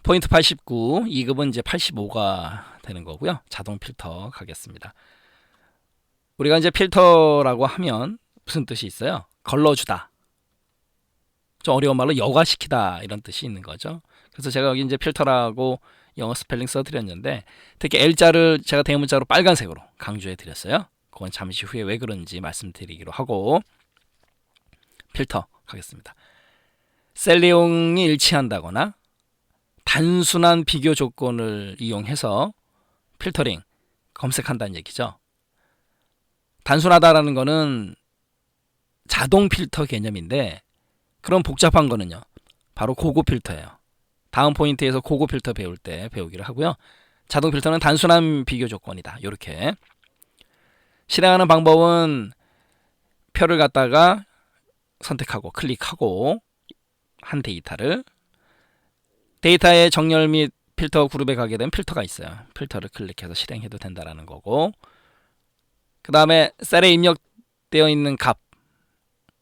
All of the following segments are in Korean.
포인트 89, 2급은 이제 85가 되는 거고요. 자동 필터 가겠습니다. 우리가 이제 필터라고 하면 무슨 뜻이 있어요? 걸러주다. 좀 어려운 말로 여과시키다 이런 뜻이 있는 거죠. 그래서 제가 여기 이제 필터라고 영어 스펠링 써드렸는데 특히 L자를 제가 대문자로 빨간색으로 강조해 드렸어요. 그건 잠시 후에 왜 그런지 말씀드리기로 하고 필터 가겠습니다. 셀 내용이 일치한다거나 단순한 비교 조건을 이용해서 필터링 검색한다는 얘기죠. 단순하다라는 거는 자동 필터 개념인데 그럼 복잡한 거는요. 바로 고급 필터예요. 다음 포인트에서 고급 필터 배울 때 배우기로 하고요. 자동 필터는 단순한 비교 조건이다. 이렇게 실행하는 방법은 표를 갖다가 선택하고 클릭하고 한 데이터의 정렬 및 필터 그룹에 가게 되면 필터가 있어요. 필터를 클릭해서 실행해도 된다라는 거고 그 다음에 셀에 입력되어 있는 값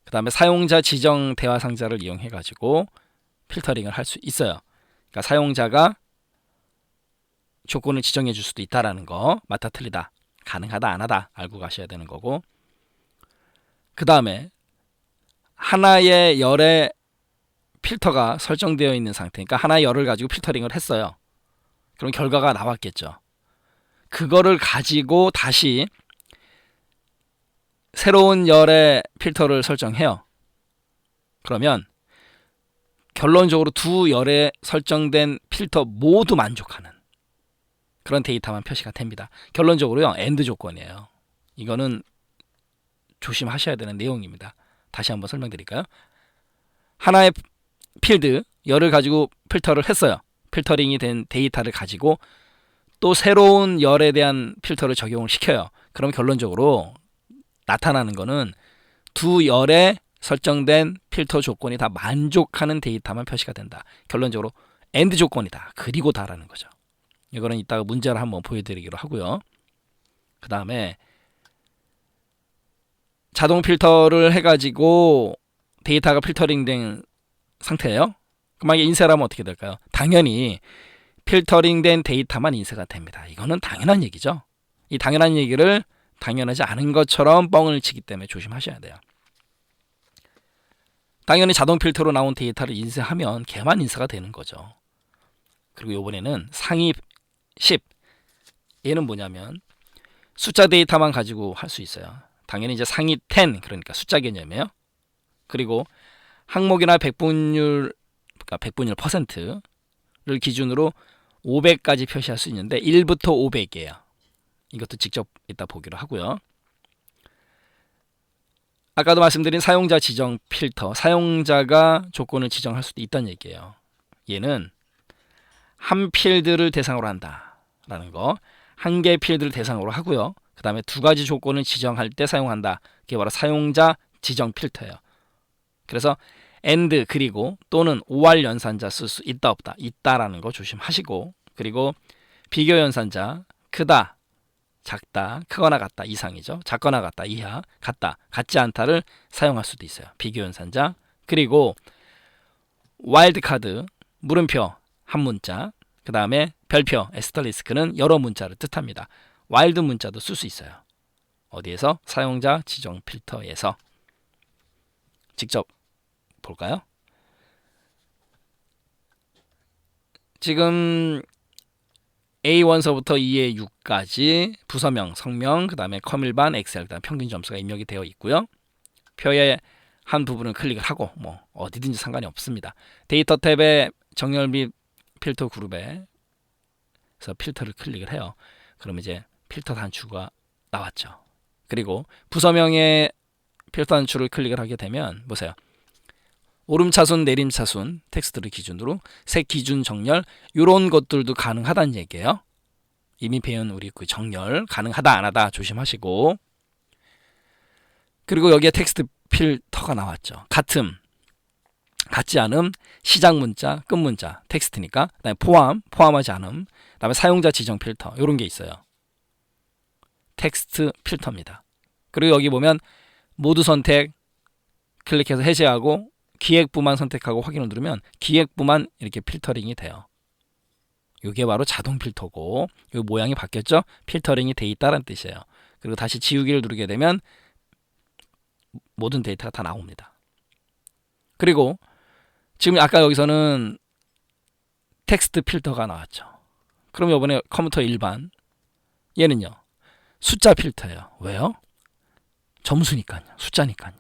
그 다음에 사용자 지정 대화 상자를 이용해 가지고 필터링을 할 수 있어요. 그러니까 사용자가 조건을 지정해 줄 수도 있다라는 거 맞다 틀리다 가능하다 안 하다 알고 가셔야 되는 거고 그 다음에 하나의 열의 필터가 설정되어 있는 상태니까 하나의 열을 가지고 필터링을 했어요. 그럼 결과가 나왔겠죠. 그거를 가지고 다시 새로운 열의 필터를 설정해요. 그러면 결론적으로 두 열에 설정된 필터 모두 만족하는 그런 데이터만 표시가 됩니다. 결론적으로요. 엔드 조건이에요. 이거는 조심하셔야 되는 내용입니다. 다시 한번 설명드릴까요? 하나의 필드, 열을 가지고 필터를 했어요. 필터링이 된 데이터를 가지고 또 새로운 열에 대한 필터를 적용을 시켜요. 그럼 결론적으로 나타나는 거는 두 열에 설정된 필터 조건이 다 만족하는 데이터만 표시가 된다. 결론적으로 엔드 조건이다. 그리고 다라는 거죠. 이거는 이따가 문제를 한번 보여드리기로 하고요. 그 다음에 자동 필터를 해가지고 데이터가 필터링된 상태예요. 만약에 인쇄를 하면 어떻게 될까요? 당연히 필터링된 데이터만 인쇄가 됩니다. 이거는 당연한 얘기죠. 이 당연한 얘기를 당연하지 않은 것처럼 뻥을 치기 때문에 조심하셔야 돼요. 당연히 자동 필터로 나온 데이터를 인쇄하면 걔만 인쇄가 되는 거죠. 그리고 이번에는 상위 10 얘는 뭐냐면 숫자 데이터만 가지고 할 수 있어요. 당연히 이제 상위 10 그러니까 숫자 개념이에요. 그리고 항목이나 백분율 그러니까 백분율 퍼센트를 기준으로 500까지 표시할 수 있는데 1부터 500이에요. 이것도 직접 이따 보기로 하고요. 아까도 말씀드린 사용자 지정 필터, 사용자가 조건을 지정할 수도 있다는 얘기예요. 얘는 한 필드를 대상으로 한다라는 거, 한 개의 필드를 대상으로 하고요. 그 다음에 두 가지 조건을 지정할 때 사용한다. 그게 바로 사용자 지정 필터예요. 그래서 and 그리고 또는 OR 연산자 쓸 수 있다 없다 있다라는 거 조심하시고 그리고 비교 연산자 크다 작다, 크거나 같다 이상이죠. 작거나 같다 이하, 같다, 같지 않다를 사용할 수도 있어요. 비교 연산자. 그리고 와일드 카드, 물음표 한 문자, 그 다음에 별표, 에스터리스크는 여러 문자를 뜻합니다. 와일드 문자도 쓸 수 있어요. 어디에서? 사용자 지정 필터에서. 직접 볼까요? 지금 A1서부터 E6까지 부서명, 성명, 그 다음에 컴일반, 엑셀, 그 다음 평균 점수가 입력이 되어 있고요. 표의 한 부분을 클릭을 하고 뭐 어디든지 상관이 없습니다. 데이터 탭에 정렬 및 필터 그룹에서 필터를 클릭을 해요. 그럼 이제 필터 단추가 나왔죠. 그리고 부서명의 필터 단추를 클릭을 하게 되면 보세요. 오름차순, 내림차순 텍스트를 기준으로 색 기준 정렬 이런 것들도 가능하다는 얘기예요. 이미 배운 우리 그 정렬 가능하다 안 하다 조심하시고 그리고 여기에 텍스트 필터가 나왔죠. 같음, 같지 않음, 시작 문자, 끝 문자 텍스트니까 그다음에 포함하지 않음, 그다음에 사용자 지정 필터 이런 게 있어요. 텍스트 필터입니다. 그리고 여기 보면 모두 선택 클릭해서 해제하고 기획부만 선택하고 확인을 누르면 기획부만 이렇게 필터링이 돼요. 이게 바로 자동 필터고 이 모양이 바뀌었죠? 필터링이 돼 있다는 뜻이에요. 그리고 다시 지우기를 누르게 되면 모든 데이터가 다 나옵니다. 그리고 지금 아까 여기서는 텍스트 필터가 나왔죠. 그럼 이번에 컴퓨터 일반 얘는요. 숫자 필터예요. 왜요? 점수니까요. 숫자니까요.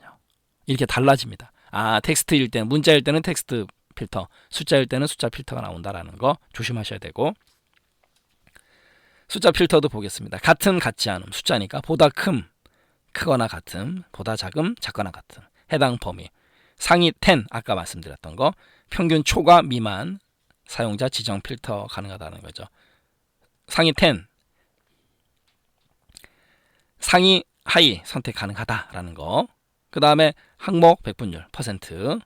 이렇게 달라집니다. 텍스트일 때는 문자일 때는 텍스트 필터, 숫자일 때는 숫자 필터가 나온다라는 거 조심하셔야 되고 숫자 필터도 보겠습니다. 같은 같지 않음 숫자니까 보다 크거나 같음, 보다 작거나 같음, 해당 범위, 상위 10 아까 말씀드렸던 거, 평균 초과 미만 사용자 지정 필터 가능하다는 거죠. 상위 10, 상위 하위 선택 가능하다라는 거. 그 다음에 항목 백분율 %.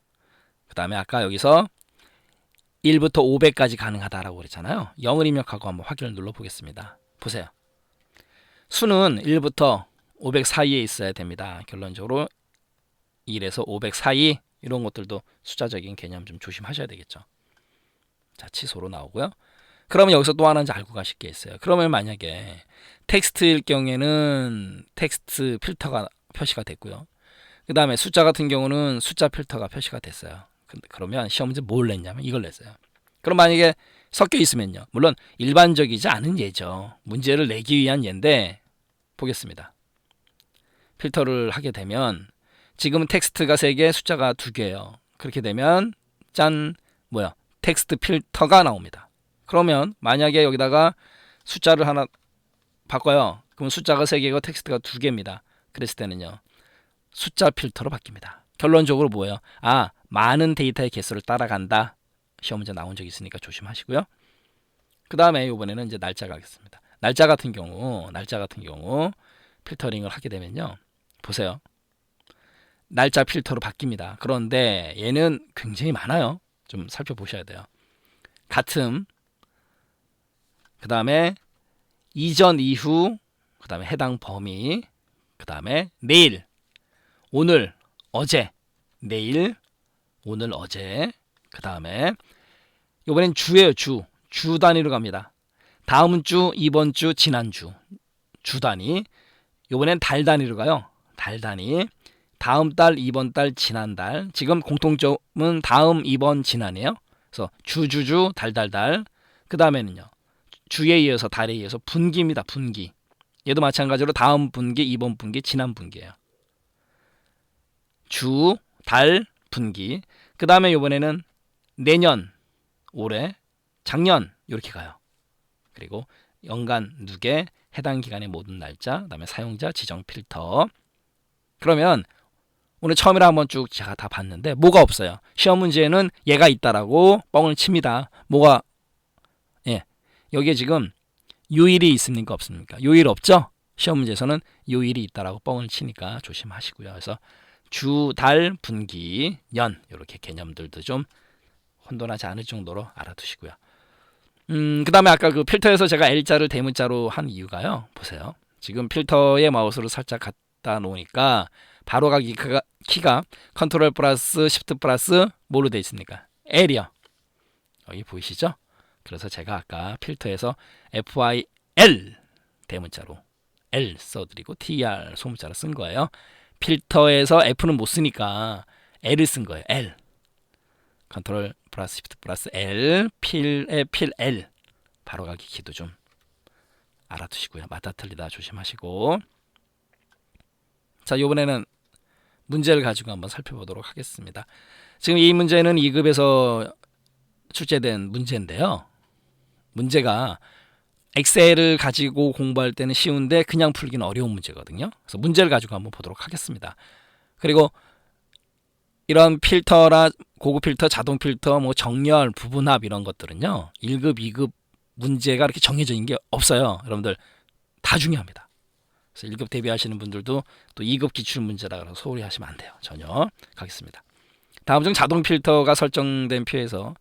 그 다음에 아까 여기서 1부터 500까지 가능하다라고 그랬잖아요. 0을 입력하고 한번 확인을 눌러보겠습니다. 보세요. 수는 1부터 500 사이에 있어야 됩니다. 결론적으로 1에서 500 사이 이런 것들도 숫자적인 개념 좀 조심하셔야 되겠죠. 자, 취소로 나오고요. 그러면 여기서 또 하나 알고 가실 게 있어요. 그러면 만약에 텍스트일 경우에는 텍스트 필터가 표시가 됐고요. 그 다음에 숫자 같은 경우는 숫자 필터가 표시가 됐어요. 그러면 시험 문제 뭘 냈냐면 이걸 냈어요. 그럼 만약에 섞여 있으면요. 물론 일반적이지 않은 예죠. 문제를 내기 위한 예인데 보겠습니다. 필터를 하게 되면 지금 텍스트가 3개, 숫자가 2개예요. 그렇게 되면 짠 텍스트 필터가 나옵니다. 그러면 만약에 여기다가 숫자를 하나 바꿔요. 그럼 숫자가 3개고 텍스트가 2개입니다. 그랬을 때는요. 숫자 필터로 바뀝니다. 결론적으로 뭐예요? 많은 데이터의 개수를 따라간다. 시험 문제 나온 적 있으니까 조심하시고요. 그 다음에 이번에는 이제 날짜가 하겠습니다. 날짜 같은 경우 필터링을 하게 되면요. 보세요. 날짜 필터로 바뀝니다. 그런데 얘는 굉장히 많아요. 좀 살펴보셔야 돼요. 같음, 그 다음에 이전, 이후, 그 다음에 해당 범위, 그 다음에 내일, 오늘, 어제, 내일, 오늘, 어제, 그 다음에 이번엔 주예요. 주 단위로 갑니다. 다음 주, 이번 주, 지난주, 주 단위. 이번엔 달 단위로 가요. 달 단위. 다음 달, 이번 달, 지난달. 지금 공통점은 다음, 이번, 지난이에요. 그래서 주, 달. 그 다음에는요. 주에 이어서 달에 이어서 분기입니다. 분기. 얘도 마찬가지로 다음 분기, 이번 분기, 지난 분기예요. 주, 달, 분기. 그 다음에 이번에는 내년, 올해, 작년 이렇게 가요. 그리고 연간 누계, 해당 기간의 모든 날짜, 그 다음에 사용자 지정 필터. 그러면 오늘 처음이라 한번 쭉 제가 다 봤는데 뭐가 없어요. 시험 문제에는 얘가 있다라고 뻥을 칩니다. 여기에 지금 요일이 있습니까 없습니까? 요일 없죠? 시험 문제에서는 요일이 있다라고 뻥을 치니까 조심하시고요. 그래서 주, 달, 분기, 년 이렇게 개념들도 좀 혼돈하지 않을 정도로 알아두시고요. 그 다음에 아까 그 필터에서 제가 L자를 대문자로 한 이유가요. 보세요. 지금 필터에 마우스를 살짝 갖다 놓으니까 바로 가기 키가 컨트롤 플러스 시프트 플러스 뭐로 되어 있습니까? L이요. 여기 보이시죠? 그래서 제가 아까 필터에서 FIL 대문자로 L 써드리고 TR 소문자로 쓴 거예요. 필터에서 F는 못 쓰니까 L을 쓴 거예요. L. 컨트롤 플러스 시프트 플러스 L 필의 필 L 바로 가기 키도 좀 알아두시고요. 맞다 틀리다 조심하시고. 자, 이번에는 문제를 가지고 한번 살펴보도록 하겠습니다. 지금 이 문제는 2급에서 출제된 문제인데요. 문제가 엑셀을 가지고 공부할 때는 쉬운데 그냥 풀기는 어려운 문제거든요. 그래서 문제를 가지고 한번 보도록 하겠습니다. 그리고 이런 필터라 고급 필터, 자동 필터, 정렬, 부분합 이런 것들은요. 1급, 2급 문제가 이렇게 정해져 있는 게 없어요. 여러분들 다 중요합니다. 그래서 1급 대비하시는 분들도 또 2급 기출 문제라 소홀히 하시면 안 돼요. 전혀. 가겠습니다. 다음 중 자동 필터가 설정된 표에서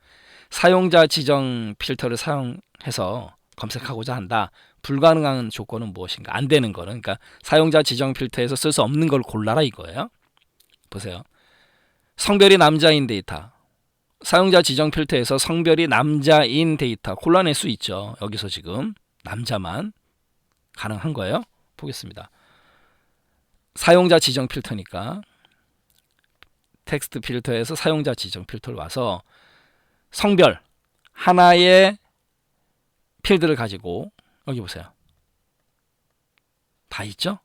사용자 지정 필터를 사용해서 검색하고자 한다. 불가능한 조건은 무엇인가? 안 되는 거는 그러니까 사용자 지정 필터에서 쓸 수 없는 걸 골라라 이거예요. 보세요. 성별이 남자인 데이터 사용자 지정 필터에서 성별이 남자인 데이터 골라낼 수 있죠. 여기서 지금 남자만 가능한 거예요. 보겠습니다. 사용자 지정 필터니까 텍스트 필터에서 사용자 지정 필터를 와서 성별 하나의 필드를 가지고 여기 보세요. 다 있죠?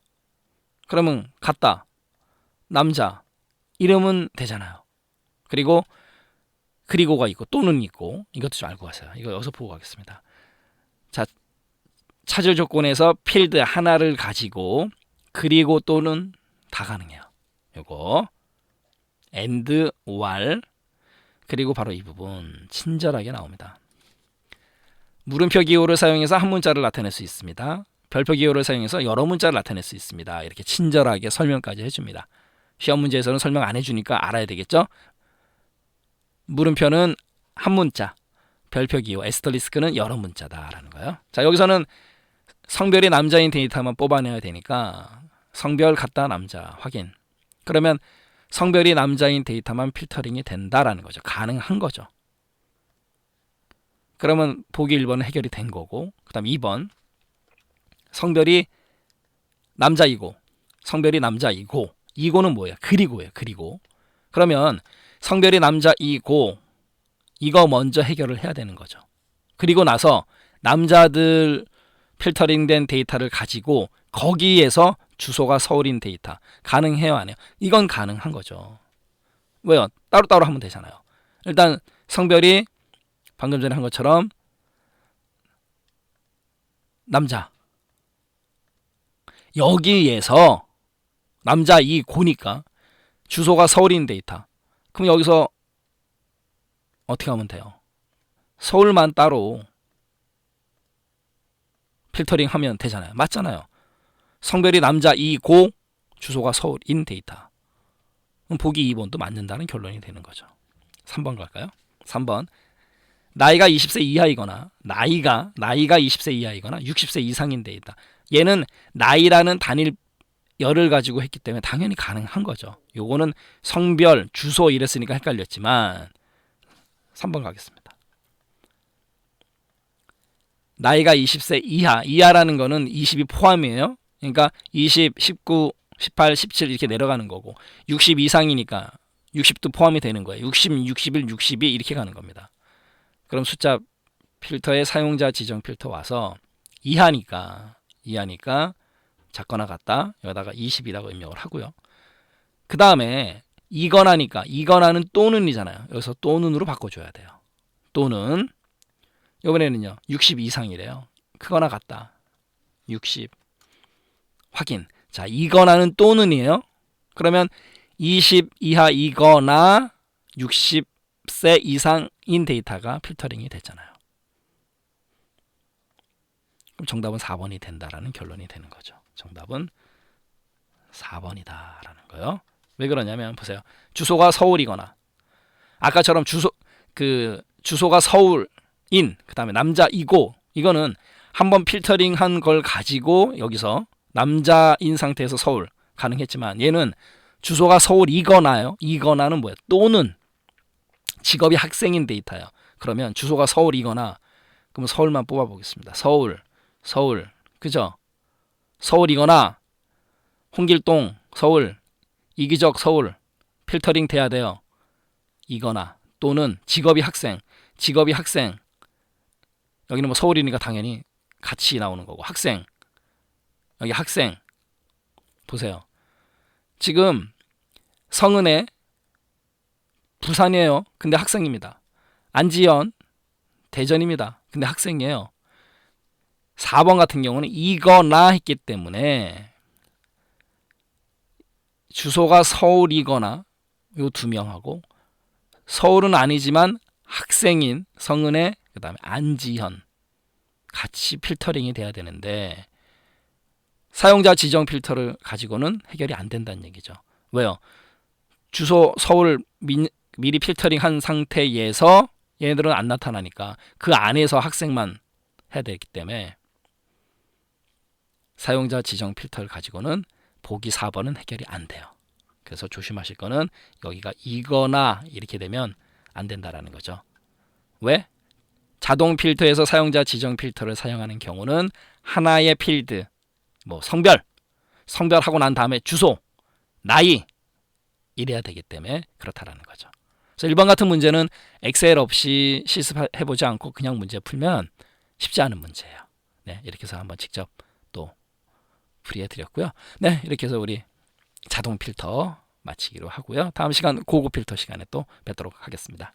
그러면 같다. 남자. 이름은 되잖아요. 그리고가 있고 또는 있고 이것도 좀 알고 가세요. 이거 여기서 보고 가겠습니다. 자, 찾을 조건에서 필드 하나를 가지고 그리고 또는 다 가능해요. 요거 and while 그리고 바로 이 부분 친절하게 나옵니다. 물음표 기호를 사용해서 한 문자를 나타낼 수 있습니다. 별표 기호를 사용해서 여러 문자를 나타낼 수 있습니다. 이렇게 친절하게 설명까지 해줍니다. 시험 문제에서는 설명 안 해주니까 알아야 되겠죠? 물음표는 한 문자, 별표 기호, 에스터리스크는 여러 문자다라는 거예요. 자, 여기서는 성별이 남자인 데이터만 뽑아내야 되니까 성별 같다 남자 확인. 그러면 성별이 남자인 데이터만 필터링이 된다라는 거죠. 가능한 거죠. 그러면 보기 1번은 해결이 된 거고, 그 다음 2번 성별이 남자이고 성별이 남자이고 이고는 뭐예요? 그리고예요. 그리고 그러면 성별이 남자이고 이거 먼저 해결을 해야 되는 거죠. 그리고 나서 남자들 필터링된 데이터를 가지고 거기에서 주소가 서울인 데이터 가능해요? 안 해요? 이건 가능한 거죠. 왜요? 따로따로 하면 되잖아요. 일단 성별이 방금 전에 한 것처럼 남자 여기에서 남자 이 고니까 주소가 서울인 데이터 그럼 여기서 어떻게 하면 돼요? 서울만 따로 필터링 하면 되잖아요. 맞잖아요. 성별이 남자 이고 주소가 서울인 데이터 그럼 보기 2번도 맞는다는 결론이 되는 거죠. 3번 갈까요? 3번 나이가 20세 이하이거나 나이가 20세 이하이거나 60세 이상인 데이터 얘는 나이라는 단일 열을 가지고 했기 때문에 당연히 가능한 거죠. 요거는 성별, 주소 이랬으니까 헷갈렸지만 3번 가겠습니다. 나이가 20세 이하라는 거는 20이 포함이에요. 그러니까 20, 19, 18, 17 이렇게 내려가는 거고 60 이상이니까 60도 포함이 되는 거예요. 60, 61, 62 이렇게 가는 겁니다. 그럼 숫자 필터에 사용자 지정 필터 와서 이하니까 작거나 같다. 여기다가 20이라고 입력을 하고요. 그 다음에 이거나니까 이거나는 또는이잖아요. 여기서 또는으로 바꿔줘야 돼요. 또는 이번에는요 60 이상이래요. 크거나 같다. 60 확인. 자 이거나는 또는이에요. 그러면 20 이하이거나 60세 이상인 데이터가 필터링이 됐잖아요. 그럼 정답은 4번이 된다라는 결론이 되는 거죠. 정답은 4번이다라는 거예요. 왜 그러냐면 보세요. 주소가 서울이거나 아까처럼 주소가 서울인 그다음에 남자이고 이거는 한번 필터링한 걸 가지고 여기서 남자인 상태에서 서울 가능했지만 얘는 주소가 서울이거나요. 이거나는 뭐예요? 또는 직업이 학생인 데이터예요. 그러면 주소가 서울이거나 그럼 서울만 뽑아 보겠습니다. 서울 그죠? 서울이거나 홍길동 서울 이기적 서울 필터링 돼야 돼요. 이거나 또는 직업이 학생 여기는 뭐 서울이니까 당연히 같이 나오는 거고 학생 여기 학생 보세요. 지금 성은혜 부산이에요. 근데 학생입니다. 안지연 대전입니다. 근데 학생이에요. 4번 같은 경우는 이거나 했기 때문에 주소가 서울이거나 요 두 명하고 서울은 아니지만 학생인 성은혜 그 다음에 안지현 같이 필터링이 돼야 되는데 사용자 지정 필터를 가지고는 해결이 안 된다는 얘기죠. 왜요? 주소 서울 미리 필터링한 상태에서 얘네들은 안 나타나니까 그 안에서 학생만 해야 되기 때문에 사용자 지정 필터를 가지고는 보기 4번은 해결이 안 돼요. 그래서 조심하실 거는 여기가 이거나 이렇게 되면 안 된다라는 거죠. 왜? 자동 필터에서 사용자 지정 필터를 사용하는 경우는 하나의 필드, 뭐 성별하고 난 다음에 주소, 나이 이래야 되기 때문에 그렇다라는 거죠. 그래서 1번 같은 문제는 엑셀 없이 실습해보지 않고 그냥 문제 풀면 쉽지 않은 문제예요. 네, 이렇게 해서 한번 직접 또 풀이해드렸고요. 네, 이렇게 해서 우리 자동 필터 마치기로 하고요. 다음 시간 고급 필터 시간에 또 뵙도록 하겠습니다.